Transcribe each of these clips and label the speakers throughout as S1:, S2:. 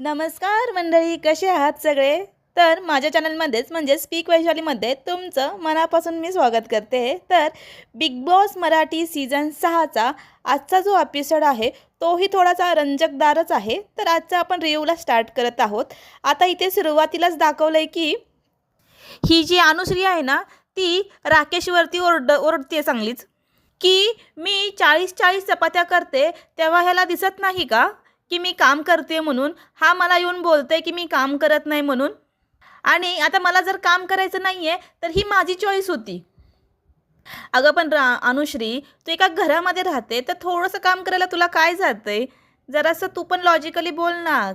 S1: नमस्कार मंडळी, कसे आहात सगळे? तर माझ्या चॅनलमध्येच म्हणजे स्पीक वैशालीमध्ये तुमचं मनापासून मी स्वागत करते. तर बिग बॉस मराठी सीझन 6चा आजचा जो एपिसोड आहे तोही थोडासा रंजकदारच आहे. तर आजचा आपण रिव्ह्यूला स्टार्ट करत आहोत. आता इथे सुरुवातीलाच दाखवलं आहे की ही जी अनुश्री आहे ना, ती राकेशवरती ओरडते चांगलीच, की मी 40-40 चपात्या करते तेव्हा ह्याला दिसत नाही का की मी काम करते म्हणून? हा मला येऊन बोलतोय की मी काम करत नाही म्हणून. आणि आता मला जर काम करायचं नाही आहे तर ही माझी चॉईस होती. अगं पण अनुश्री, तू एका घरामध्ये राहते तर थोडंसं काम करायला तुला काय जातंय? जरासं तू पण लॉजिकली बोल ना.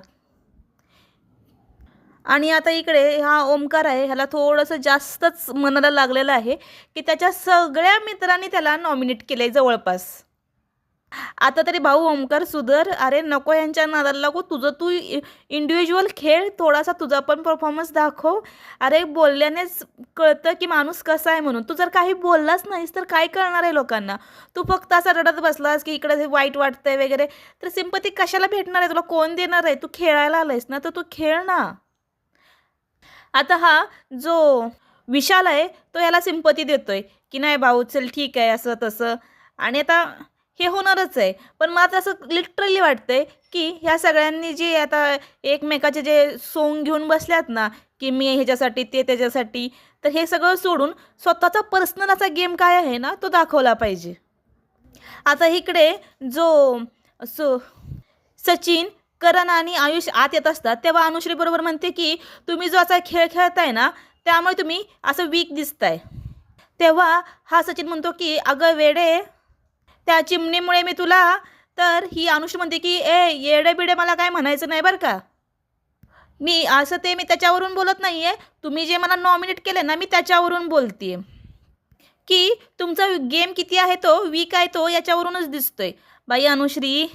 S1: आणि आता इकडे हा ओमकार आहे, ह्याला थोडंसं जास्तच मनाला लागलेलं आहे की त्याच्या सगळ्या मित्रांनी त्याला नॉमिनेट केलं आहे जवळपास. आता तरी भाऊ ओमकार सुधर. अरे नको यांच्या नादाला लागू. तुझं तू इंडिव्हिज्युअल खेळ, थोडासा तुझा पण परफॉर्मन्स दाखव. अरे बोलल्यानेच कळतं की माणूस कसा आहे म्हणून. तू जर काही बोललाच नाहीस तर काय कळणार आहे लोकांना? तू फक्त असा रडत बसलास की इकडे वाईट वाटतंय वगैरे, तर सिंपती कशाला भेटणार आहे तुला? कोण देणार आहे? तू खेळायला आलायस ना, तर तू खेळ ना. आता हा जो विशाल आहे तो याला सिंपती देतोय की नाही भाऊ चल ठीक आहे असं तसं. आणि आता हे होणारच आहे. पण मला तर असं लिटरली वाटतंय की ह्या सगळ्यांनी जे आता एकमेकाचे जे सोंग घेऊन बसल्यात ना, की मी ह्याच्यासाठी ते त्याच्यासाठी, तर हे सगळं सोडून स्वतःचा पर्सनल असा गेम काय आहे ना तो दाखवला पाहिजे. आता इकडे जो सो सचिन, करण आणि आयुष आत येत असतात तेव्हा अनुश्री बरोबर म्हणते की तुम्ही जो असा खेळ खेळताय ना त्यामुळे तुम्ही असं वीक दिसताय. तेव्हा हा सचिन म्हणतो की अगं वेडे, त्या चिमणीमुळे मी तुला. तर ही अनुश्री म्हणते की येडे बिडे मला काय म्हणायचं नाही बरं का. मी त्याच्यावरून बोलत नाही आहे. तुम्ही जे मला नॉमिनेट केलं ना मी त्याच्यावरून बोलते की तुमचा गेम किती आहे तो वीक आहे तो याच्यावरूनच दिसतोय. बाई अनुश्री,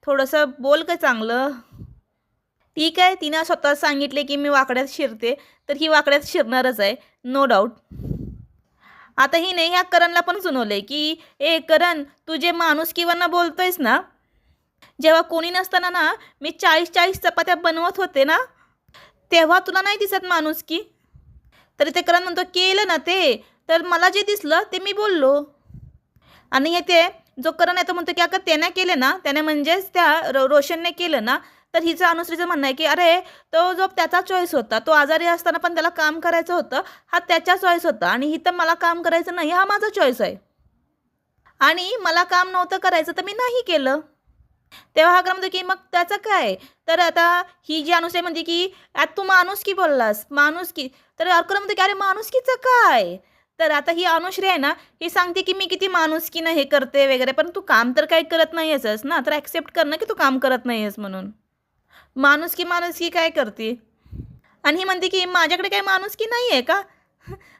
S1: थोडंसं बोल का चांगलं. ठीक आहे, तिनं स्वतः सांगितले की मी वाकड्यात शिरते, तर ही वाकड्यात शिरणारच आहे, नो डाऊट. आता ही नाही ह्या करणला पण सुनवलंय की करण, तू जे माणुसकीवरनं बोलतोयस ना, जेव्हा कोणी नसताना ना मी 40-40 चपात्या बनवत होते ना तेव्हा तुला नाही दिसत माणुसकी. तरी ते करण म्हणतो केलं ना ते, तर मला जे दिसलं ते मी बोललो. आणि हे ते जो करण आहे तो म्हणतो की अगं त्याने केले ना, त्याने म्हणजेच त्या रोशनने केलं ना. तर हिचं अनुश्रीचं म्हणणं आहे की अरे तो जो त्याचा चॉईस होता, तो आजारी असताना पण त्याला काम करायचं होतं, हा त्याचा चॉईस होता. आणि इथं मला काम करायचं नाही हा माझा चॉईस आहे. आणि मला काम नव्हतं करायचं तर मी नाही केलं. तेव्हा हा म्हणतो की मग त्याचं काय? तर आता ही जी अनुश्री म्हणते की आता तू माणुसकी बोललास, माणुसकी. तर अर्क म्हणतो की अरे माणुसकीचं काय? तर आता ही अनुश्री आहे ना, ही सांगते की मी किती माणुसकीनं हे करते वगैरे, पण तू काम तर काही करत नाही आहेसच ना, तर ॲक्सेप्ट कर ना की तू काम करत नाही आहेस म्हणून. माणुसकी माणुसकी काय करते? आणि ही म्हणते की माझ्याकडे काही माणुसकी नाही आहे का?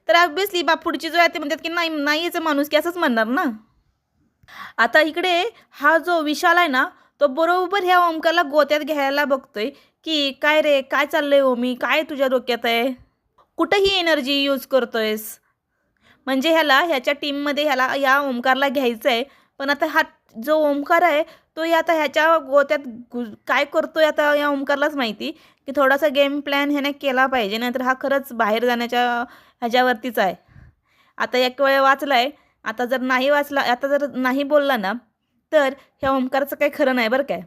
S1: तर ऑब्व्हियसली पुढची जो आहे ते म्हणतात की नाही नाहीच माणुसकी असंच म्हणणार ना. आता इकडे हा जो विशाल आहे ना, तो बरोबर ह्या ओमकारला गोत्यात घ्यायला बघतोय की काय रे, काय चाललंय ओमी, काय तुझ्या डोक्यात आहे? कुठं ही एनर्जी यूज करतोयस? म्हणजे ह्याच्या टीममध्ये या ओमकारला घ्यायचं आहे. पण आता हा जो ओमकार आहे तो आता ह्याच्या गोत्यात काय करतोय आता या ओमकारलाच माहिती. की थोडासा गेम प्लॅन ह्याने केला पाहिजे, नाहीतर हा खरंच बाहेर जाण्याच्या ह्याच्यावरतीच आहे. आता एक वेळ वाचलाय, आता जर नाही बोलला ना तर ह्या ओमकारचं काही खरं नाही बरं काय.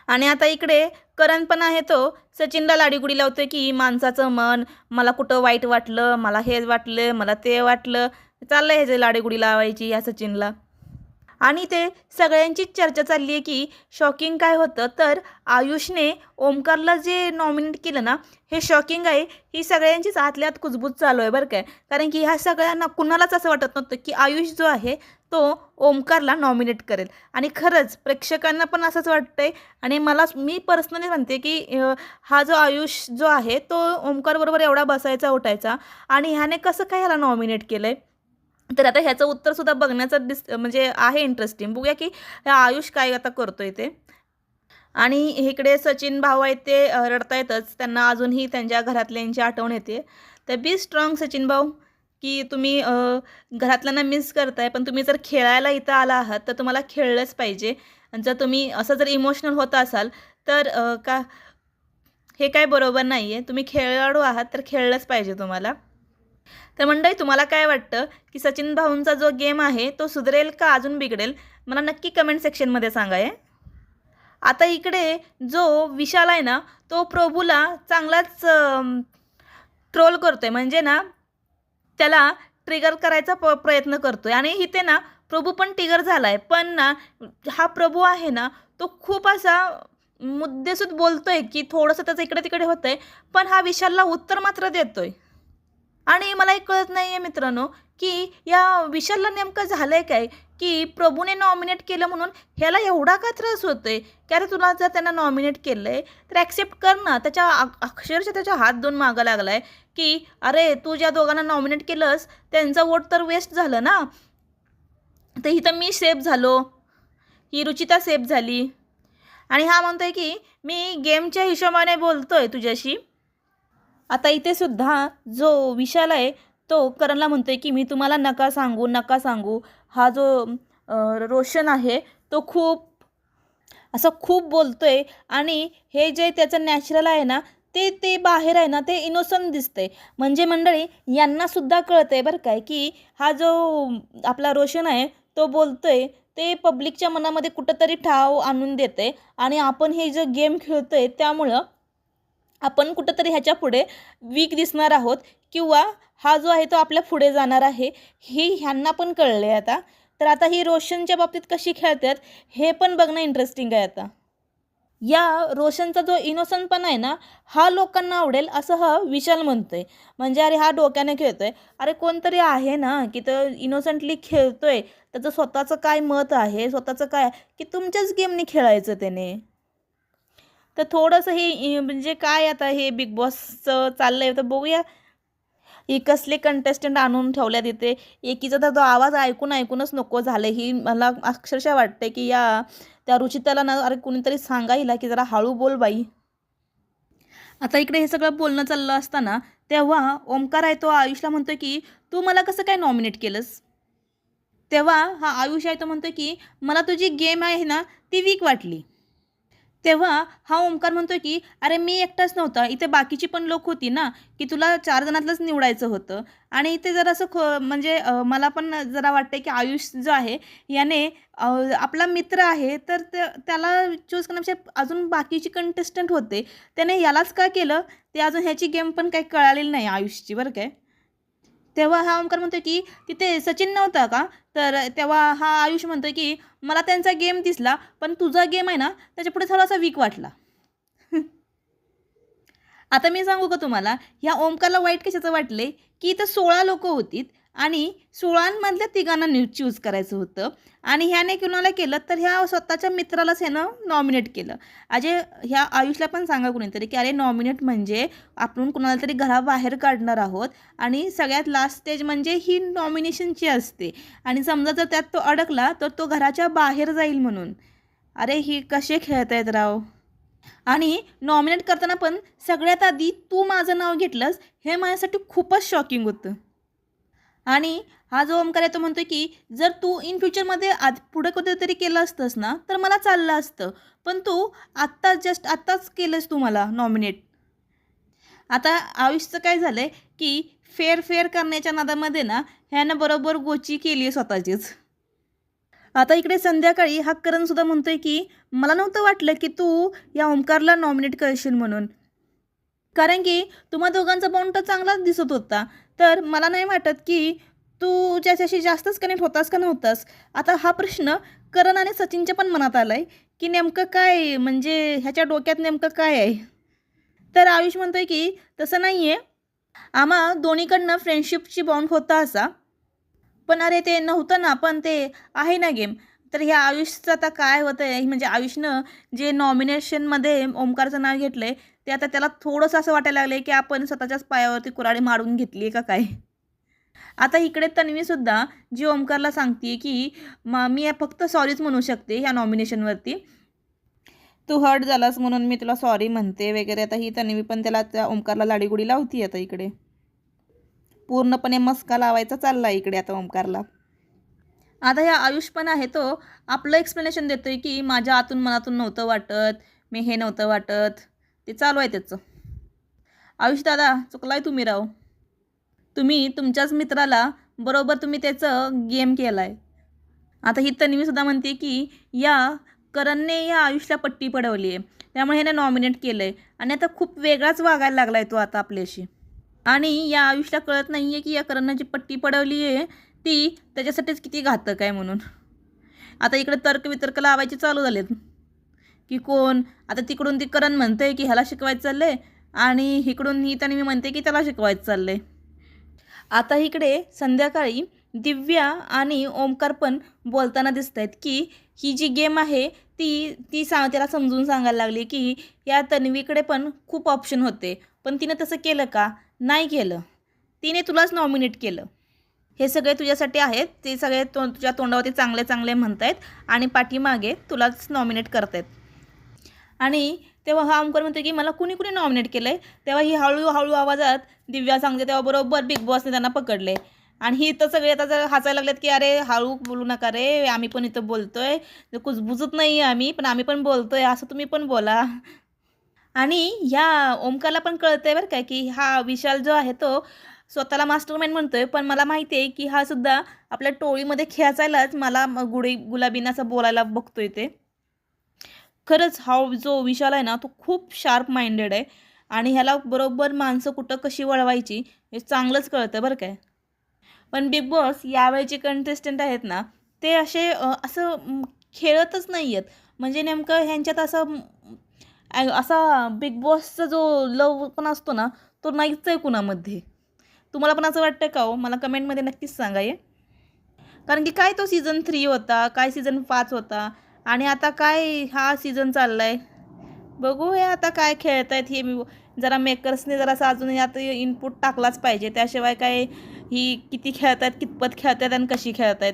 S1: आणि आता इकडे करण पण आहे, तो सचिनला लाडीगुडी लावतोय की माणसाचं मन, मला कुठं वाईट वाटलं, मला हे वाटलं, मला ते वाटलं. चाललंय ह्याचे लाडीगुडी लावायची या सचिनला. आणि ते सगळ्यांचीच चर्चा चालली आहे की शॉकिंग काय होतं, तर आयुषने ओमकारला जे नॉमिनेट केलं ना, हे शॉकिंग आहे. ही सगळ्यांचीच आतल्यात कुजबूज चालू आहे बरं काय. कारण की ह्या सगळ्यांना कुणालाच असं वाटत नव्हतं की आयुष जो आहे तो ओमकारला नॉमिनेट करेल. आणि खरंच प्रेक्षकांना पण असंच वाटतंय. आणि मी पर्सनली म्हणते की हा जो आयुष जो आहे तो ओमकारबरोबर एवढा बसायचा उठायचा, आणि ह्याने कसं काय ह्याला नॉमिनेट केलं आहे? तर आता ह्याचं उत्तरसुद्धा बघण्याचं म्हणजे आहे इंटरेस्टिंग. बघूया की हा आयुष काय आता करतोय ते. आणि इकडे सचिन भाऊ आहेत ते रडतायतच, त्यांना अजूनही त्यांच्या घरातल्यांची आठवण येते. तर बी स्ट्रॉंग सचिन भाऊ, की तुम्ही घरातल्यांना मिस करताय, पण तुम्ही जर खेळायला इथं आला आहात तर तुम्हाला खेळलंच पाहिजे. आणि जर तुम्ही असं जर इमोशनल होत असाल तर हे काय बरोबर नाही आहे. तुम्ही खेळाडू आहात तर खेळलंच पाहिजे तुम्हाला. तर मंडळी तुम्हाला काय वाटतं की सचिन भाऊंचा जो गेम आहे तो सुधरेल का अजून बिघडेल? मला नक्की कमेंट सेक्शनमध्ये सांगा आहे. आता इकडे जो विशाल आहे ना तो प्रभूला चांगलाच ट्रोल करतोय म्हणजे ना त्याला ट्रिगर करायचा प्रयत्न करतोय आणि इथे ना प्रभू पण ट्रिगर झालाय पण ना हा प्रभू आहे ना तो खूप असा मुद्देसूद बोलतोय की थोडंसं त्याचं इकडे तिकडे होतंय पण हा विशालला उत्तर मात्र देतोय. आणि मला एक कळत नाही आहे मित्रांनो की या विशालला नेमकं झालं आहे काय की प्रभूने नॉमिनेट केलं म्हणून ह्याला एवढा का त्रास होतो आहे की अरे तुला जर त्यांना नॉमिनेट केलं आहे तर ॲक्सेप्ट कर ना. त्याच्या अक्षरशः त्याच्या हात धुवून मागं लागला आहे की अरे तू ज्या दोघांना नॉमिनेट केलंस त्यांचा वोट तर वेस्ट झालं ना. तर इथं मी सेफ झालो, ही रुचिता सेफ झाली आणि हा म्हणतो आहे की मी गेमच्या हिशोबाने बोलतो आहे तुझ्याशी. आता इथे सुद्धा जो विशाल आहे तो करणला म्हणतोय की मी तुम्हाला नका सांगू नका सांगू. हा जो रोशन आहे तो खूप बोलतोय आणि हे जे त्याचं नॅचरल आहे ना ते बाहेर आहे ना ते इनोसंट दिसतंय. म्हणजे मंडळी यांनासुद्धा कळतंय बरं काय की हा जो आपला रोशन आहे तो बोलतोय ते पब्लिकच्या मनामध्ये कुठंतरी ठाव आणून देते आणि आपण हे जो गेम खेळतोय त्यामुळं आपण कुठंतरी ह्याच्या पुढे वीक दिसणार आहोत किंवा हा जो आहे तो आपल्या पुढे जाणार आहे हे ह्यांना पण कळलं आहे आता. तर आता ही रोशनच्या बाबतीत कशी खेळतात हे पण बघणं इंटरेस्टिंग आहे. आता या रोशनचा जो इनोसंटपणा आहे ना हा लोकांना आवडेल असं हा विशाल म्हणतोय. म्हणजे अरे हा डोक्याने खेळतोय, अरे कोणतरी आहे ना की तो इनोसंटली खेळतोय, त्याचं स्वतःचं काय मत आहे, स्वतःचं काय की तुमच्याच गेमनी खेळायचं त्याने. तर थोडंसं हे म्हणजे काय आता हे बिग बॉसचं चाललं आहे तर बघूया ही कसले कंटेस्टंट आणून ठेवल्यात इथे. एकीचा तर तो आवाज ऐकूनच नको झालं. ही मला अक्षरशः वाटते की त्या रुचिताला ना अरे कुणीतरी सांगा हिला की जरा हळू बोल बाई. आता इकडे हे सगळं बोलणं चाललं असताना तेव्हा ओमकार आहे तो आयुषला म्हणतो की तू मला कसं काय नॉमिनेट केलंस. तेव्हा हा आयुष आहे तो म्हणतो की मला तुझी गेम आहे ना ती वीक वाटली. तेव्हा हा ओमकार म्हणतो की अरे मी एकटाच नव्हता, इथे बाकीची पण लोक होती ना की तुला 4 जणातलंच निवडायचं होतं. आणि इथे जरासं म्हणजे मला पण जरा वाटतं की आयुष जो आहे याने आपला मित्र आहे तर त्याला चूज करण्यापेक्षा अजून बाकीची कंटेस्टंट होते त्याने यालाच का केलं ते अजून ह्याची गेम पण काही कळालेली नाही आयुषची बरं काय. तेव्हा हा ओमकार म्हणतो की तिथे सचिन नव्हता का. तर तेव्हा हा आयुष म्हणतो की मला त्यांचा गेम दिसला पण तुझा गेम आहे ना त्याच्यापुढे थोडासा वीक वाटला. आता मी सांगू का तुम्हाला ह्या ओमकारला वाईट कशाचं वाटले की इथं 16 लोकं होती आणि 16मधल्या तिघांना चूज करायचं होतं आणि ह्याने कुणाला केलं तर ह्या स्वतःच्या मित्रालाच ह्यानं नॉमिनेट केलं. ह्या आयुषला पण सांगा कुणीतरी की अरे नॉमिनेट म्हणजे आपण कुणाला तरी घराबाहेर काढणार आहोत आणि सगळ्यात लास्ट स्टेज म्हणजे ही नॉमिनेशनची असते आणि समजा जर त्यात तो अडकला तर तो घराच्या बाहेर जाईल म्हणून. अरे ही कसे खेळत आहेत राव. आणि नॉमिनेट करताना पण सगळ्यात आधी तू माझं नाव घेतलंस हे माझ्यासाठी खूपच शॉकिंग होतं. आणि हा जो ओमकार आहे तो म्हणतो की जर तू इन फ्युचरमध्ये पुढे कुठेतरी केलं असतंस ना तर मला चाललं असतं पण तू आत्ताच केलंस तू मला नॉमिनेट. आता आयुषचं काय झालं आहे की फेअर करण्याच्या नादामध्ये ना ह्यानं बरोबर गोची केली आहे स्वतःचीच. आता इकडे संध्याकाळी हा करणसुद्धा म्हणतोय की मला नव्हतं वाटलं की तू या ओमकारला नॉमिनेट करशील म्हणून, कारण की तुम्हा दोघांचा बॉन्ड तर चांगलाच दिसत होता. तर मला नाही वाटत की तू ज्याच्याशी जास्तच कनेक्ट होतास का नव्हतास. आता हा प्रश्न करण आणि सचिनच्या पण मनात आला आहे की नेमकं काय म्हणजे ह्याच्या डोक्यात नेमकं काय आहे. तर आयुष म्हणतोय की तसं नाही आहे, आम्हा दोन्हीकडनं फ्रेंडशिपची बॉन्ड होता असा. पण अरे ते नव्हतं ना पण ते आहे ना गेम. तर ह्या आयुषचं आता काय होतं आहे म्हणजे आयुषनं जे नॉमिनेशनमध्ये ओमकारचं नाव घेतलं आहे ते आता त्याला थोडंसं असं वाटायला लागलं आहे की आपण स्वतःच्याच पायावरती कुऱ्हाडी मारून घेतली आहे का काय. आता इकडे तन्वीसुद्धा जी ओमकारला सांगते की मी फक्त सॉरीच म्हणू शकते ह्या नॉमिनेशनवरती, तू हर्ट झालास म्हणून मी तुला सॉरी म्हणते वगैरे. आता ही तन्वी पण त्याला त्या ओमकारला लाडीगुडी लावती. आता इकडे पूर्णपणे मस्का लावायचा चालला इकडे आता ओमकारला. आता ह्या आयुष पण आहे तो आपलं एक्सप्लेनेशन देतोय की माझ्या आतून मनातून नव्हतं वाटत, मी हे नव्हतं वाटत, ते चालू आहे त्याचं. आयुष दादा चुकलाय तुम्ही राव. तुम्ही तुमच्याच मित्राला बरोबर तुम्ही त्याचं गेम केला आहे. आता ही तन्वीसुद्धा म्हणते की या करणने या आयुषला पट्टी पडवली आहे, त्यामुळे ह्याने नॉमिनेट केलं आहे आणि आता खूप वेगळाच वागायला लागला आहे तो आता आपल्याशी. आणि या आयुषला कळत नाही आहे की या करणनं जी पट्टी पडवली आहे ती त्याच्यासाठीच किती घातक आहे म्हणून. आता इकडे तर्कवितर्क लावायचे चालू झालेत की कोण. आता तिकडून ती करण म्हणते की ह्याला शिकवायचं चाललं आहे आणि इकडून ही तन्वी म्हणते की त्याला शिकवायचं चाललं आहे. आता इकडे संध्याकाळी दिव्या आणि ओमकार पण बोलताना दिसत आहेत की ही जी गेम आहे ती त्याला समजून सांगायला लागली की या तन्वीकडे पण खूप ऑप्शन होते, पण तिनं तसं केलं का? नाही केलं. तिने तुलाच नॉमिनेट केलं. हे सगळे तुझ्यासाठी आहेत, ते सगळे तुझ्या तोंडावरती चांगले चांगले म्हणत आहेत आणि पाठीमागे तुलाच नॉमिनेट करत आहेत. आणि तेव्हा हा ओमकार म्हणतो की मला कुणी कुणी नॉमिनेट केलं आहे. तेव्हा ही हळूहळू आवाजात दिव्या सांगते, तेव्हा बरोबर बिग बॉसने त्यांना पकडले. आणि ही तर सगळे आता जर हसायला लागलेत की अरे हळू बोलू नका रे, आम्ही पण इथं बोलतोय, कुजबुजत नाही आहे आम्ही, पण आम्ही पण बोलतोय, असं तुम्ही पण बोला. आणि ह्या ओमकारला पण कळतंय बरं काय की हा विशाल जो आहे तो स्वतःला मास्टरमाइंड म्हणतोय, पण मला माहिती आहे की हा सुद्धा आपल्या टोळीमध्ये खेचायलाच मला गुलाबीनं असं बोलायला बघतोय. ते खरंच हा जो विशाल आहे ना तो खूप शार्प माइंडेड आहे आणि ह्याला बरोबर माणसं कुठं कशी वळवायची हे चांगलंच कळतं बरं काय. पण बिग बॉस यावेळेचे कंटेस्टंट आहेत ना ते असं खेळतच नाही आहेत. म्हणजे नेमकं ह्यांच्यात असा बिग बॉसचा जो लव पण असतो ना तो नाहीच आहे कुणामध्ये. तुम्हाला पण असं वाटतं का हो? मला कमेंटमध्ये नक्कीच सांगा हे. कारण की काय तो सीझन 3 होता, काय सीझन 5 होता आणि आता काय हा सीझन चालला आहे. बघूया आता काय खेळत आहेत हे. जरा मेकर्सने जरासं अजून यात इनपुट टाकलाच पाहिजे, त्याशिवाय काय ही किती खेळत आहेत, कितपत खेळत आहेत आणि कशी खेळत आहेत.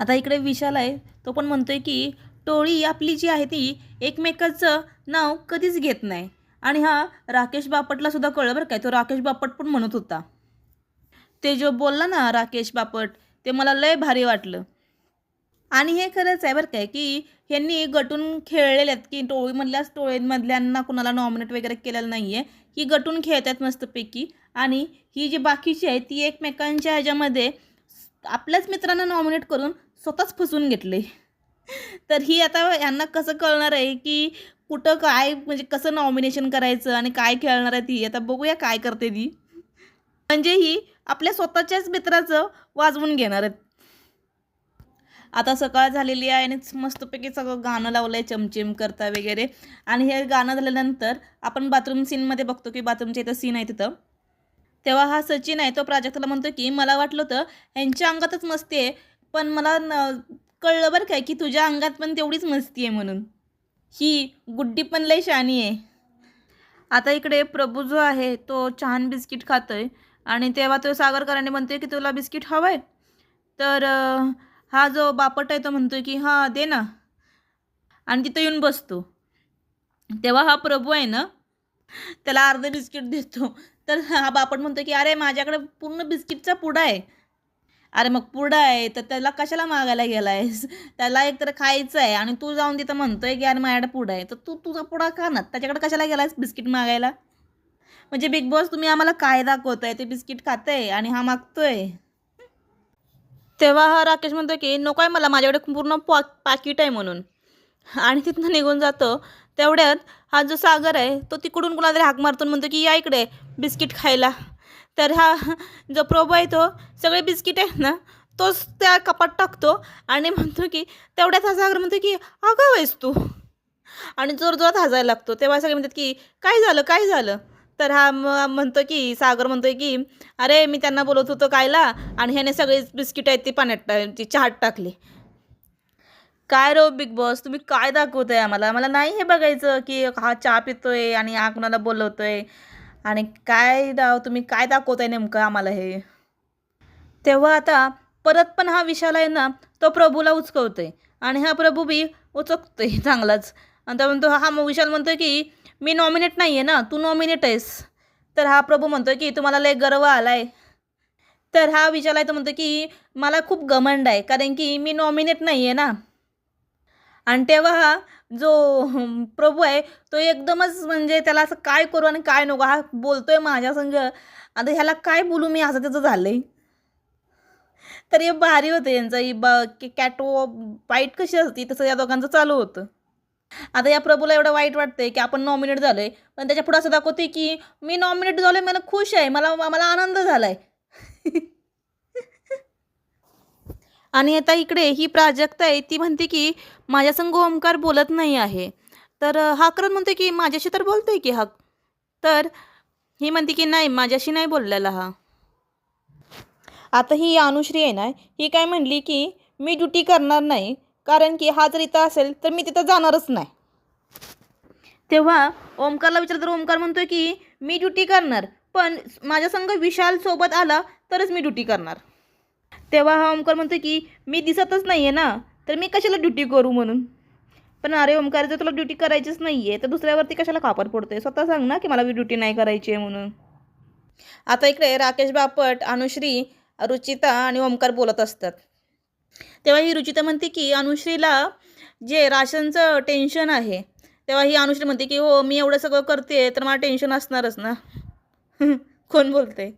S1: आता इकडे विशाल आहे, तो पण म्हणतोय की टोळी आपली जी आहे ती एकमेकाचं नाव कधीच घेत नाही. आणि हा राकेश बापटला सुद्धा कळलं बरं काय. तो राकेश बापट पण म्हणत होता, ते जो बोलला ना राकेश बापट, ते मला लय भारी वाटलं. आणि हे खरंच आहे बरं काय की ह्यांनी गटून खेळलेले आहेत की टोळीमधल्यांना कुणाला नॉमिनेट वगैरे केलेलं नाही आहे. ही गटून खेळतात मस्तपैकी आणि ही जी बाकीची आहे ती एकमेकांच्या ह्याच्यामध्ये आपल्याच मित्रांना नॉमिनेट करून स्वतःच फसवून घेतले. तर ही आता यांना कसं कळणार आहे की कुठं काय म्हणजे कसं नॉमिनेशन करायचं आणि काय खेळणार आहे ती. आता बघूया काय करते ती. म्हणजे ही आपल्या स्वतःच्याच मित्राचं वाजवून घेणार आहेत. आता सकाळ झालेली आहे आणि मस्तपैकी सगळं गाणं लावलं आहे चमचम करता वगैरे. आणि हे गाणं झाल्यानंतर आपण बाथरूम सीनमध्ये बघतो की बाथरूमच्या इथं सीन आहे तिथं. तेव्हा हा सचिन आहे तो प्राजक्ताला म्हणतो की मला वाटलं होतं ह्यांच्या अंगातच मस्ती आहे, पण मला कळलं बरं काय की तुझ्या अंगात पण तेवढीच मस्ती आहे म्हणून. ही गुड्डी पण लय शहाणी आहे. आता इकडे प्रभू जो आहे तो छान बिस्किट खातोय आणि तेव्हा तो सागरकरांनी म्हणतोय की तुला बिस्किट हवं आहे. तर हा जो बापट आहे तो म्हणतोय की हां दे ना, आणि तिथं येऊन बसतो. तेव्हा हा प्रभू आहे ना त्याला अर्धे बिस्किट देतो. तर हा बापट म्हणतो की अरे माझ्याकडे पूर्ण बिस्किटचा पुडा आहे. अरे मग पुडा आहे तर त्याला कशाला मागायला गेला आहेस? त्याला एकतर खायचं आहे आणि तू जाऊन तिथं म्हणतोय की अरे माझ्याकडे पुडा आहे, तर तू तुझा पुडा खा ना, त्याच्याकडे कशाला गेला आहेस बिस्किट मागायला? म्हणजे बिग बॉस तुम्ही आम्हाला काय दाखवताय? ते बिस्किट खातंय आणि हा मागतोय. तेव्हा हा राकेश म्हणतो की नको आहे मला, माझ्याकडे पूर्ण पाकिट आहे म्हणून. आणि तिथनं निघून जातो. तेवढ्यात हा जो सागर आहे तो तिकडून कुणाला हाक मारतो म्हणतो की या इकडे बिस्किट खायला. तर हा जो प्रभू आहे तो सगळे बिस्किट आहेत ना तोच त्या कपात टाकतो आणि म्हणतो की तेवढ्यात हा सागर म्हणतो की अगं आहेस तू, आणि जोरजोरात हसायला लागतो. तेव्हा सगळे म्हणतात की काय झालं काय झालं. तर हा म्हणतो की सागर म्हणतोय की अरे मी त्यांना बोलत होतो खायला आणि ह्याने सगळे बिस्किट आहेत ते पाण्यात ती चहात टाकले. काय रो बिग बॉस तुम्ही काय दाखवताय आम्हाला? मला नाही हे बघायचं की हा चहा पितोय आणि हा कुणाला बोलवतोय आणि काय तुम्ही काय दाखवताय नेमकं आम्हाला हे. तेव्हा आता परत पण हा विशाल आहे ना तो प्रभूला उचकवतोय आणि हा प्रभू बी उचकतोय चांगलाच. आणि तो म्हणतो हा विशाल म्हणतोय की मी नॉमिनेट नाही आहे ना, तू नॉमिनेट आहेस. तर हा प्रभू म्हणतोय की तुम्हाला लय गर्व आलाय. तर हा विशाल आहे तो म्हणतो की मला खूप घमंड आहे कारण की मी नॉमिनेट नाही आहे ना. आणि तेव्हा हा जो प्रभू आहे तो एकदमच म्हणजे त्याला असं काय करू आणि काय नको, हा बोलतोय माझ्या संग, आता ह्याला काय बोलू मी, असं त्याचं झालंय. तर हे भारी होतं यांचं, ही कॅट फाईट कशी असती तसं या दोघांचं चालू होतं. आता या प्रभूला एवढं वाईट वाटतंय की आपण नॉमिनेट झालोय, पण त्याच्या पुढे असं दाखवते की मी नॉमिनेट झालोय, मला खुश आहे, मला मला आनंद झालाय. आणि आता इकडे ही प्राजक्ता आहे, ती म्हणते की माझ्या संग ओमकार बोलत नाही आहे. तर हा करून म्हणते की माझ्याशी तर बोलतोय की हा. तर ही म्हणते की नाही, माझ्याशी नाही बोललेला हा. आता ही अनुश्री आहे ना, ही काय म्हणली की मी ड्युटी करणार नाही, कारण की हा जर इथं असेल तर मी तिथं जाणारच नाही. तेव्हा ओमकारला विचारलं तर ओमकार म्हणतोय की मी ड्युटी करणार, पण माझ्या संग विशाल सोबत आला तरच मी ड्युटी करणार. तेव्हा हा ओमकार म्हणतो की मी दिसतच नाही आहे ना, तर मी कशाला ड्युटी करू म्हणून. पण अरे ओमकार, जर तुला ड्युटी करायचीच नाही आहे तर दुसऱ्यावरती कशाला खापर पडतोय, स्वतः सांग ना की मला ड्युटी नाही करायची आहे म्हणून. आता इकडे राकेश बापट, अनुश्री, रुचिता आणि ओमकार बोलत असतात. तेव्हा ही रुचिता म्हणते की अनुश्रीला जे राशनचं टेन्शन आहे. तेव्हा ही अनुश्री म्हणते की हो, मी एवढं सगळं करते तर मला टेन्शन असणारच ना. कोण बोलते?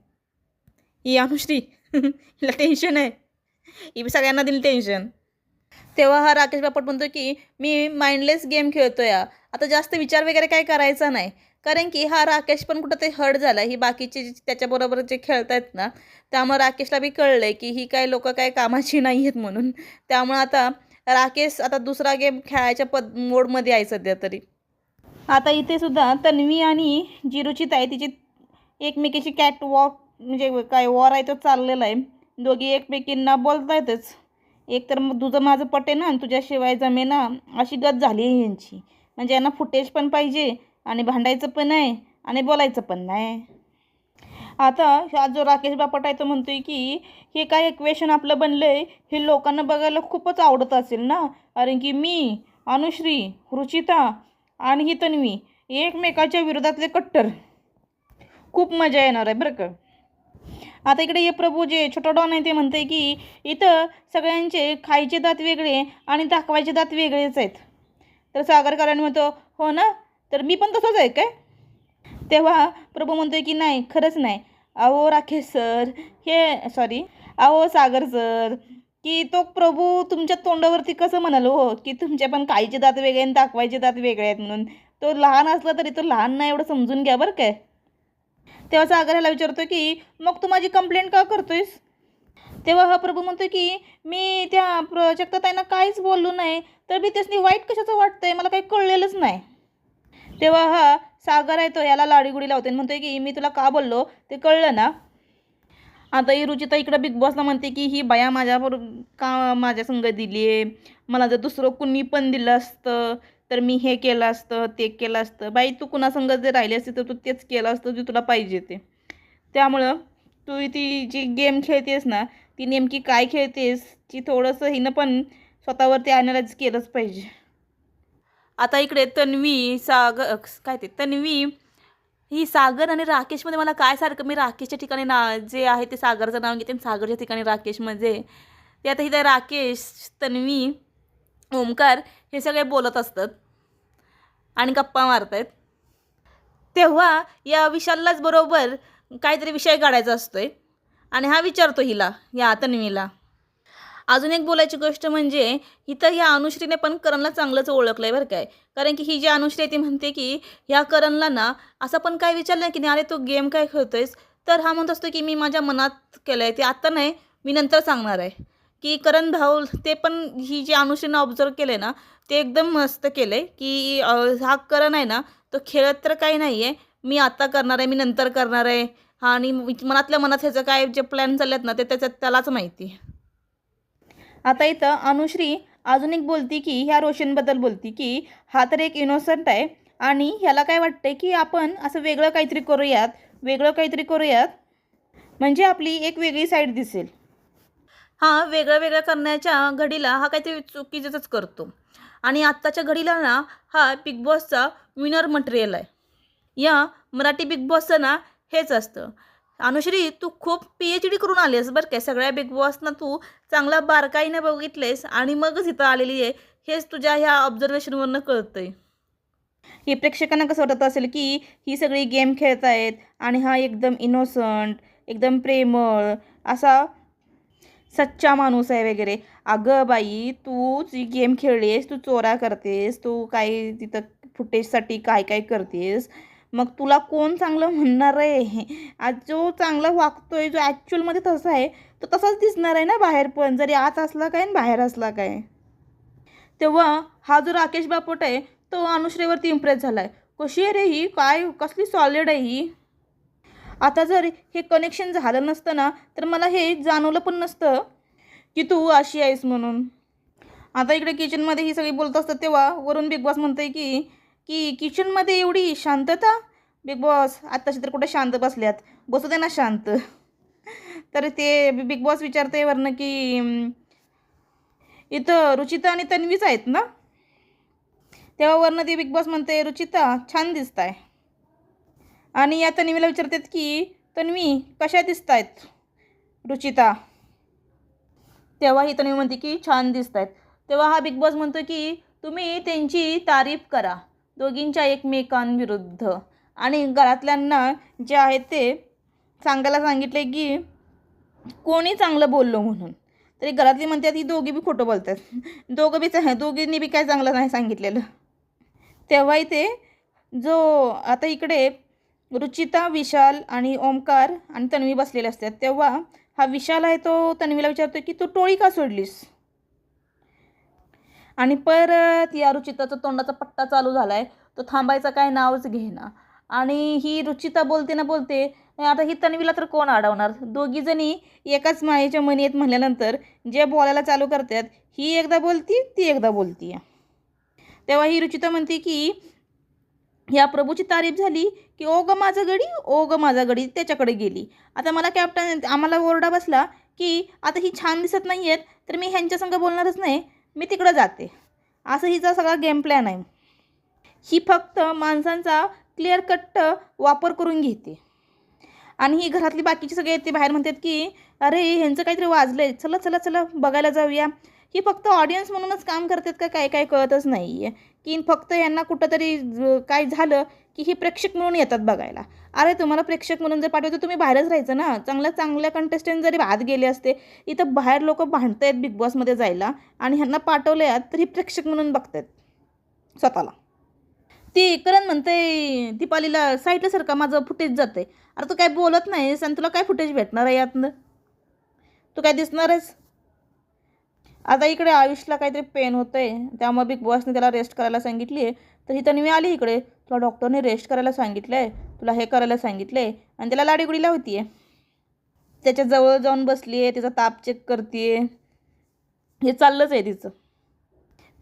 S1: ही अनुश्री. हिला टेन्शन आहे, ही सगळ्यांना दिली टेन्शन. तेव्हा हा राकेश बापट म्हणतो की मी माइंडलेस गेम खेळतो या, आता जास्त विचार वगैरे काय करायचा नाही. कारण की हा राकेश पण कुठं ते हर्ट झाला, ही बाकीचे त्याच्याबरोबर जे खेळत आहेत ना, त्यामुळे राकेशला बी कळलं आहे की ही काय लोक काय कामाची नाही आहेत म्हणून. त्यामुळं आता राकेश आता दुसरा गेम खेळायच्या मोडमध्ये आहे सध्या तरी. आता इथे सुद्धा तन्वी आणि जी रुचिता आहे तिची एकमेकीची कॅट वॉक म्हणजे काय वॉर आहे तो चाललेला आहे. दोघी एकमेकींना बोलतायतच. एक तर तुझं माझं पटे ना, तुझ्याशिवाय जमे ना, अशी गत झाली आहे यांची. म्हणजे यांना फुटेज पण पाहिजे आणि भांडायचं पण आहे आणि बोलायचं पण नाही. आता हा जो राकेश बापट आहे तो म्हणतोय की हे काय इक्वेशन आपलं बनलं आहे, हे लोकांना बघायला खूपच आवडत असेल ना. कारण की मी, अनुश्री, रुचिता आणि ही तन्वी एकमेकाच्या विरोधातले कट्टर. खूप मजा येणार आहे बरं का. आता इकडे हे प्रभू जे छोटा डॉन आहे ते म्हणते की इथं सगळ्यांचे खायचे दात वेगळे आणि दाखवायचे दात वेगळेच आहेत. तर सागरकरांनी म्हणतो हो ना, तर मी पण तसंच आहे काय. तेव्हा प्रभू म्हणतोय की नाही, खरंच नाही. अहो राकेश सर, हे सॉरी, अहो सागर सर, की तो प्रभू तुमच्या तोंडावरती कसं म्हणाल हो की तुमच्या पण खायचे दात वेगळे आणि दाखवायचे दात वेगळे आहेत म्हणून. तो लहान असला तरी तो लहान नाही, एवढं समजून घ्या बरं काय. तेव्हा सागर ह्याला विचारतो की मग तू माझी कंप्लेंट का करतोयस. तेव्हा हा प्रभू म्हणतो की मी त्या प्राजक्ताताईंना काहीच बोललो नाही, तर मी त्यासनी वाईट कशाचं वाटतंय, मला काही कळलेलंच नाही. तेव्हा हा सागर आहे तो याला लाडीगुडी लावते आणि म्हणतोय की मी तुला का बोललो ते कळलं ना. आता ही रुचिता इकडं बिग बॉसला म्हणते की ही बाया माझ्याबरोबर का माझ्या संग दिली आहे, मला जर दुसरं कुणी पण दिलं असतं तर मी हे केलं असतं, ते केलं असतं. बाई तू कुणासंग जर राहिली असती तर तू तेच केलं असतं जे तुला पाहिजे ते. त्यामुळं तू ती जी गेम खेळतेस ना, ती नेमकी काय खेळतेस ती थोडंसं हिनं पण स्वतःवरती ॲनालाइज केलंच पाहिजे. आता इकडे तन्वी, सागर, काय ते तन्वी, ही सागर आणि राकेशमध्ये मला काय सारखं, मी राकेशच्या ठिकाणी जे आहे ते सागरचं नाव घेते आणि सागरच्या ठिकाणी राकेशमध्ये ते आता इथे राकेश, तन्वी, ओमकार हे सगळे बोलत असतात आणि गप्पा मारत आहेत. तेव्हा या विशाललाच बरोबर काहीतरी विषय काढायचा असतोय आणि हा विचारतो हिला, या तन्वीला. अजून एक बोलायची गोष्ट म्हणजे इथं ह्या अनुश्रीने पण करणला चांगलंच ओळखलं आहे बरं काय. कारण की ही जी अनुश्री आहे ती म्हणते की ह्या करणला ना असं पण काय विचारलं की नाही, अरे तू गेम काय खेळतोयस, तर हा म्हणत असतो की मी माझ्या मनात केलं आहे ते आत्ता नाही, मी नंतर सांगणार आहे. की करण भाऊ ते पण ही जी अनुश्रीनं ऑब्झर्व केलं आहे ना, ते एकदम मस्त केलं आहे की हा करण आहे ना, तो खेळत तर काही नाही आहे, मी आत्ता करणार आहे, मी नंतर करणार आहे. हा आणि मनातल्या मनात ह्याचं काय जे प्लॅन चालले आहेत ना ते त्यालाच माहिती. आता इथं अनुश्री अजून एक बोलती की ह्या रोशनबद्दल बोलती की हा तर एक इनोसंट आहे आणि ह्याला काय वाटतंय की आपण असं वेगळं काहीतरी करूयात, वेगळं काहीतरी करूयात, म्हणजे आपली एक वेगळी साईड दिसेल. हा वेगळं वेगळं करण्याच्या घडीला हा काहीतरी चुकीचंच करतो आणि आत्ताच्या घडीला ना हा बिग बॉसचा विनर मटेरियल आहे. या मराठी बिग बॉसचं ना हेच असतं. अनुश्री, तू खूप PhD करून आली आहेस बरं काय. सगळ्या बिग बॉसना तू चांगला बारकाईनं बघितलेस आणि मगच इथं आलेली आहे. हेच तुझ्या ह्या ऑब्झर्वेशनवरनं कळतंय. हे प्रेक्षकांना कसं वाटत असेल की ही सगळी गेम खेळत आहेत आणि हा एकदम इनोसंट, एकदम प्रेमळ असा सच्चा माणूस आहे वगैरे. अगं बाई, तू जी गेम खेळलीस, तू चोऱ्या करतेस, तू काय तिथं फुटेजसाठी काय काय करतेस, मग तुला कोण चांगलं म्हणणार आहे. आज जो चांगला वागतोय, जो ॲक्च्युअलमध्ये तसा आहे, तो तसाच दिसणार आहे ना बाहेर पण, जरी आत असला काय आणि बाहेर असला काय. तेव्हा हा जो राकेश बापट आहे तो अनुश्रीवरती इम्प्रेस झाला आहे. कशी आहे रे ही, काय कसली सॉलिड आहे ही. आता जर हे कनेक्शन झालं नसतं ना तर मला हे जाणवलं पण नसतं की तू अशी आहेस म्हणून. आता इकडे किचनमध्ये ही सगळी बोलत असतात तेव्हा वरून बिग बॉस म्हणतंय की की किचनमध्ये एवढी शांतता. बिग बॉस आत्ताशी तर कुठे शांत बसल्यात, बसू दे ना शांत. तर ते बिग बॉस विचारते वरनं की इथं रुचिता आणि तन्वीच आहेत ना. तेव्हा वरनं ती बिग बॉस म्हणते रुचिता छान दिसताय. आणि या तन्वीला विचारतात की तन्वी कशा दिसत आहेत रुचिता. तेव्हा ही तन्वी म्हणते की छान दिसत आहेत. तेव्हा हा बिग बॉस म्हणतो की तुम्ही त्यांची तारीफ करा दोघींच्या एकमेकांविरुद्ध. आणि घरातल्यांना जे आहेत ते सांगायला सांगितले की कोणी चांगलं बोललो म्हणून. तरी घरातली म्हणतात ही दोघी बी खोटं बोलतात. दोघींनी बी काय चांगलं नाही सांगितलेलं. तेव्हा इथे जो आता इकडे रुचिता, विशाल आणि ओमकार आणि तन्वी बसलेले असतात. तेव्हा हा विशाल आहे तो तन्वीला विचारतो की तू टोळी का सोडलीस. आणि परत या रुचिताचा तोंडाचा पट्टा चालू झाला आहे. तो थांबायचा काय नावच घेना. आणि ही रुचिता बोलते ना बोलते, आता ही तन्वीला तर कोण अडवणार. दोघीजणी एकाच मायेच्या मनी आहेत म्हणल्यानंतर जे बोलायला चालू करतात, ही एकदा बोलती ती एकदा बोलती. तेव्हा ही रुचिता म्हणते की ह्या प्रभूची तारीफ झाली की ओ ग माझा गडी, ओ ग माझा गडी त्याच्याकडे गेली. आता मला कॅप्टन आम्हाला ओरडा बसला की आता ही छान दिसत नाही आहेत तर मी ह्यांच्यासंग बोलणारच नाही, मी तिकडं जाते. असं हिचा सगळा गेम प्लॅन आहे. ही फक्त माणसांचा क्लिअर कट वापर करून घेते. आणि ही घरातली बाकीची सगळे ते बाहेर म्हणतात की अरे ह्यांचं काहीतरी वाजलं आहे, चला चला चला बघायला जाऊया. ही फक्त ऑडियन्स म्हणूनच काम करतात का काय काय कळतच नाही आहे. की फक्त यांना कुठंतरी काय झालं की ही प्रेक्षक म्हणून येतात बघायला. अरे तुम्हाला प्रेक्षक म्हणून जर पाठवतं तुम्ही बाहेरच राहायचं ना. चांगल्या कंटेस्टंट जरी आत गेले असते, इथं बाहेर लोक भांडत आहेत बिग बॉसमध्ये जायला आणि ह्यांना पाठवले आहेत तर ही प्रेक्षक म्हणून बघतात स्वतःला. ती करण म्हणते दीपालीला साईडला सारखा माझं फुटेज जाते. अरे तू काय बोलत नाहीस आणि तुला काय फुटेज भेटणार आहे यातनं, तू काय दिसणारच. आता इकडे आयुषला काहीतरी पेन होतं आहे त्यामुळे बिग बॉसने त्याला रेस्ट करायला सांगितली आहे. तर ही तन्वी आली इकडे, तुला डॉक्टरने रेस्ट करायला सांगितलं आहे, तुला हे करायला सांगितलं आहे आणि त्याला लाडीगुडी लावती आहे. त्याच्याजवळ जाऊन बसली आहे, त्याचा ताप चेक करते आहे, हे चाललंच आहे तिचं.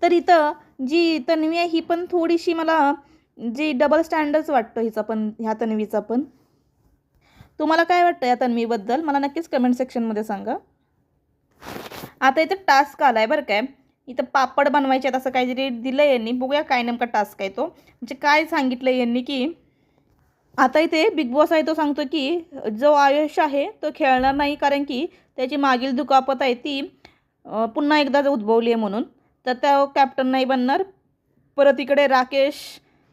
S1: तर इथं जी तन्वी आहे ही पण थोडीशी मला जी डबल स्टँडर्ड्स वाटतं हिचा पण, ह्या तन्वीचा पण. तुम्हाला काय वाटतं या तन्वीबद्दल मला नक्कीच कमेंट सेक्शनमध्ये सांगा. आता इथं टास्क आला आहे बरं काय. इथं पापड बनवायचे आहेत असं काहीतरी दिलं आहे यांनी. बघूया काय नेमका टास्क आहे तो, म्हणजे काय सांगितलं आहे यांनी. की आता इथे बिग बॉस आहे तो सांगतो की जो आयुष आहे तो खेळणार नाही कारण की त्याची मागील दुखापत आहे ती पुन्हा एकदा उद्भवली आहे म्हणून. तर त्या कॅप्टन नाही बनणार. परत इकडे राकेश,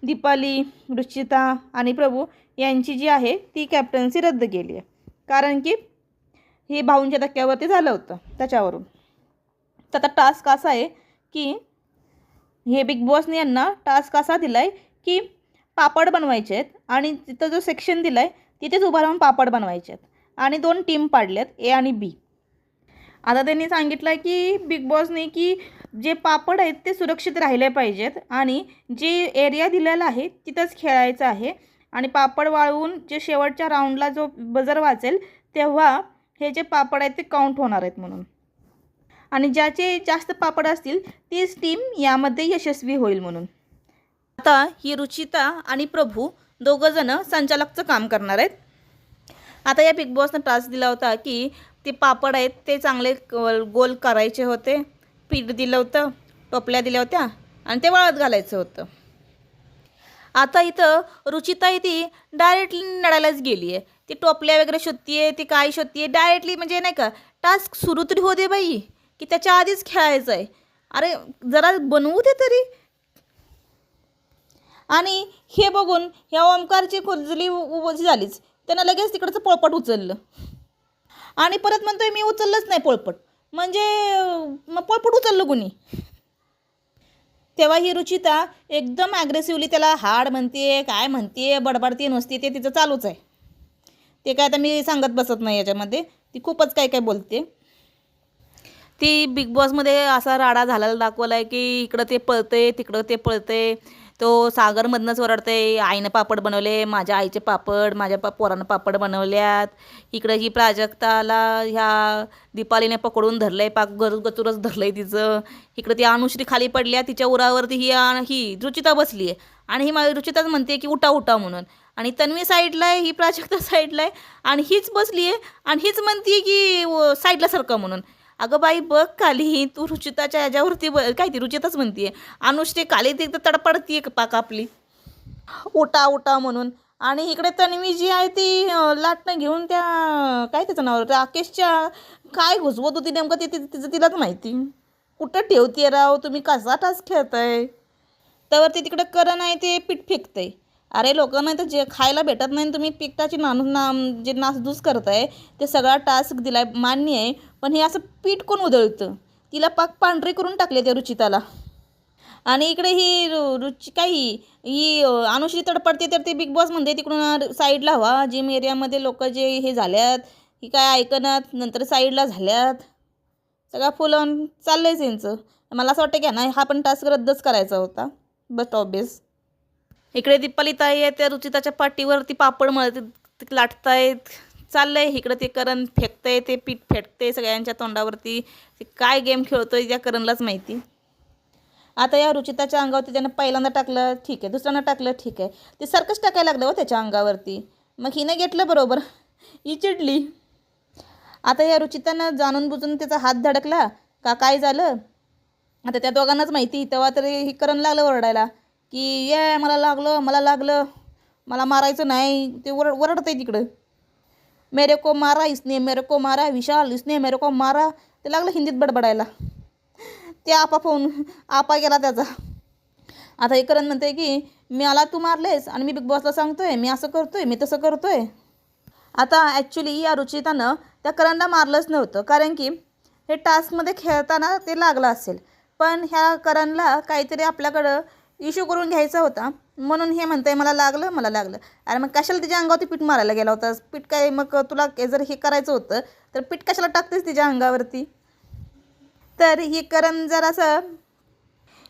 S1: दीपाली, रुचिता आणि प्रभू यांची जी आहे ती कॅप्टन्सी रद्द केली आहे कारण की हे भाऊंच्या धक्क्यावरती झालं होतं त्याच्यावरून. तर आता टास्क असा आहे की हे बिग बॉसने यांना टास्क असा दिला आहे की पापड बनवायचे आहेत आणि तिथं जो सेक्शन दिला आहे तिथेच उभा राहून पापड बनवायचे आहेत आणि 2 टीम पाडल्यात ए आणि बी. आता त्यांनी सांगितलं आहे की बिग बॉसने की जे पापड आहेत ते सुरक्षित राहिले पाहिजेत आणि जे एरिया दिलेला आहे तिथंच खेळायचं आहे आणि पापड वाळवून जे शेवटच्या राऊंडला जो बजर वाचेल तेव्हा हे जे पापड आहेत ते काउंट होणार आहेत म्हणून. आणि ज्याचे जास्त पापड असतील तीच टीम यामध्ये यशस्वी होईल म्हणून. आता ही रुचिता आणि प्रभू दोघंजणं संचालकचं काम करणार आहेत. आता या बिग बॉसनं टास्क दिला होता की ते पापड आहेत ते चांगले गोल करायचे होते. पीठ दिलं होतं, टोपल्या दिल्या होत्या आणि ते वाळत घालायचं होतं. आता इथं रुचिता ती डायरेक्टली लढायलाच गेली आहे ती टोपल्या वगैरे शोधतीये, ती काय शोधतीये डायरेक्टली, म्हणजे नाही का टास्क सुरू तरी हो दे बाई, की त्याच्या आधीच खेळायचं आहे. अरे जरा बनवू दे तरी. आणि हे बघून ह्या ओमकारची खुर्जली उभी झालीच. त्यानं लगेच तिकडचं पोळपट उचललं आणि परत म्हणतोय मी उचललंच नाही पोळपट. म्हणजे मग पोळपट उचललं कुणी? तेव्हा ही रुचिता एकदम ॲग्रेसिव्हली त्याला हाड म्हणते, काय म्हणते, बडबडते नुसती, ते तिचं चालूच आहे. ते काय आता मी सांगत बसत नाही याच्यामध्ये, ती खूपच काय काय बोलते. ती बिग बॉसमध्ये असा राडा झालेला दाखवला आहे की इकडं ते पळते, तिकडं ते पळते. तो सागरमधनंच ओरडते, आईनं पापड बनवले, माझ्या आईचे पापड, माझ्या पोरानं पापड बनवल्यात. इकडं ही प्राजक्ताला ह्या दीपालीने पकडून धरलंय, पाक गचुरच धरलंय तिचं. इकडं ती अनुश्री खाली पडल्या, तिच्या उरावरती ही रुचिता बसली आहे आणि ही रुचिताच म्हणते की उठा उठा म्हणून. आणि तन्वी साईडला आहे, ही प्राजक्ता साईडला आहे आणि हीच बसली आहे आणि हीच म्हणते की साईडला सरका म्हणून. अगं बाई बघ खाली, तू रुचिताच्या ह्याच्यावरती काय ती रुचिताच म्हणते, अनुश्री खाली ती तडपडतीये पाक आपली उठा उठा म्हणून. आणि इकडे तन्वी जी आहे ती लाटणं घेऊन त्या काय त्याचं नाव राकेशच्या काय घुसवत होती नेमकं ते तिचं तिलाच माहिती. कुठं ठेवते राव, तुम्ही कसा टास्क खेळताय. त्यावर ते तिकडे करण आहे ते पीठ फेकतंय. अरे लोकांना तर जे खायला भेटत नाही तुम्ही पिठाची जे नासधूस करताय, ते सगळा टास्क दिलाय मान्य आहे, पण हे असं पीठ कोण उधळतं. तिला पाक पांढरे करून टाकले त्या रुचिताला. आणि इकडे ही ही अनुश्री तडपडते, तर ते बिग बॉस म्हणते तिकडून साईडला व्हा, जिम एरियामध्ये लोक जे हे झाल्यात ही काय ऐकनात, नंतर साईडला झाल्यात. सगळा फुल ऑन चाललंयच यांचं. मला असं वाटतं की ना हा पण टास्क रद्दच करायचा होता, बट ऑब्वियस. इकडे दीपाली ताई आहे, त्या रुचिताच्या पाठीवरती पापड मळत लाटतायत, चाललंय. इकडं ते करण फेकतंय, ते पीठ फेकते सगळ्यांच्या तोंडावरती. ते काय गेम खेळतोय त्या करणलाच माहिती. आता या रुचिताच्या अंगावरती त्यानं पहिल्यांदा टाकलं ठीक आहे, दुसऱ्यांदा टाकलं ठीक आहे, ते सारखंच टाकायला लागलं हो त्याच्या अंगावरती. मग हिनं घेतलं बरोबर, ही चिडली. आता या रुचितानं जाणून बुजून त्याचा हात धडकला का काय झालं आता त्या दोघांनाच माहिती. तेव्हा तरी ही करण लागलं ओरडायला की ये मला लागलं, मला लागलं, मला मारायचं नाही. ते ओरडतंय तिकडं, मेरे को मारा इसने, मेरे को मारा विशाल, इसने मेरे को मारा. ते लागलं हिंदीत बडबडायला. ते आपा गेला त्याचा. आता हे करण म्हणते की मला तू मारलेस आणि मी बिग बॉसला सांगतोय मी असं करतोय, मी तसं करतोय. आता ॲक्च्युली या रुचितानं त्या करणला मारलंच नव्हतं, कारण की हे टास्कमध्ये खेळताना ते लागलं असेल, पण ह्या करणला काहीतरी आपल्याकडं इश्यू करून घ्यायचा होता, म्हणून हे म्हणतंय मला लागलं, मला लागलं. अरे मग कशाला तिच्या अंगावरती पीठ मारायला गेला होतास? पीठ काय मग तुला जर हे करायचं होतं तर पीठ कशाला टाकतेस तिच्या अंगावरती? तर ही करण जरासं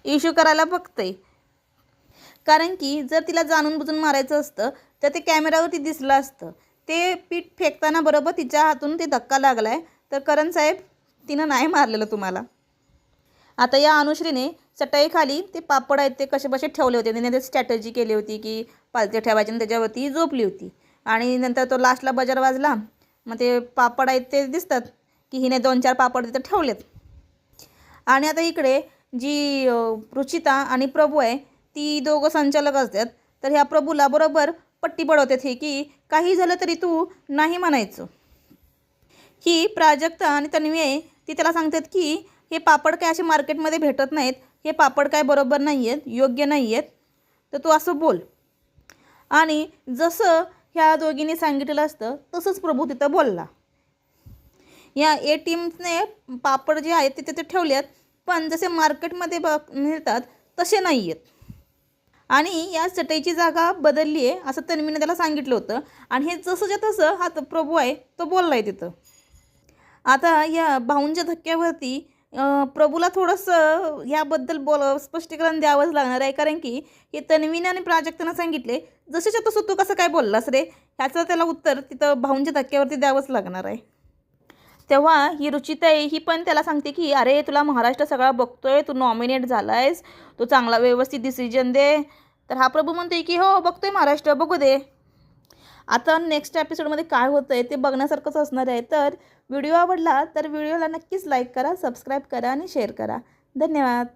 S1: इश्यू करायला बघते, कारण की जर तिला जाणून बुजून मारायचं असतं तर ते कॅमेऱ्यावरती दिसलं असतं. ते पीठ फेकताना बरोबर तिच्या हातून ते धक्का लागला आहे, तर करण साहेब तिनं नाही मारलेलं तुम्हाला. आता या अनुश्रीने चटईखाली ते पापड आहेत ते कसे ठेवले होते, तिने ते स्ट्रॅटजी केली होती की पालते ठेवायचे आणि त्याच्यावरती झोपली होती. आणि नंतर तो लास्टला बजार वाजला, मग ते पापड आहेत ते दिसतात की हिने 2-4 पापड तिथं ठेवलेत. आणि आता इकडे जी रुचिता आणि प्रभू आहे ती दोघं संचालक असतात, तर ह्या प्रभूला बरोबर पट्टी पडवतात हे की काही झालं तरी तू नाही म्हणायचं. ही प्राजक्ता आणि तन्वी आहे ती त्याला सांगतात की हे पापड काय असे मार्केटमध्ये भेटत नाहीत, हे पापड काय बरोबर नाही आहेत, योग्य नाही आहेत, तर तू असं बोल. आणि जसं ह्या दोघींनी सांगितलेलं असतं तसंच प्रभू तिथं बोलला. या ए टीमने पापड जे आहेत ते तिथे ठेवले आहेत, पण जसे मार्केटमध्ये मिळतात तसे नाही आहेत. आणि या चटईची जागा बदलली आहे असं तन्वीने त्याला सांगितलं होतं, आणि हे जसंच्या तसं हा प्रभू आहे तो बोलला आहे तिथं. आता या भाऊंच्या धक्क्यावरती प्रभूला थोडंसं ह्याबद्दल स्पष्टीकरण द्यावंच लागणार आहे, कारण की हे तन्वीने आणि प्राजक्तानं सांगितले जसेच्या तसं तू कसं काय बोललास रे, ह्याचं त्याला उत्तर तिथं भाऊंच्या धक्क्यावरती द्यावंच लागणार आहे. तेव्हा ही रुचिता आहे ही पण त्याला सांगते की अरे तुला महाराष्ट्र सगळा बघतोय, तू नॉमिनेट झाला आहेस, तू चांगला व्यवस्थित डिसिजन दे. तर हा प्रभू म्हणतोय की हो बघतोय महाराष्ट्र, बघू दे. आता नेक्स्ट एपिसोडमध्ये काय होतं आहे ते बघण्यासारखंच असणार आहे. तर व्हिडिओ आवडला तर व्हिडिओला नक्कीच लाईक करा, सबस्क्राईब करा आणि शेअर करा. धन्यवाद.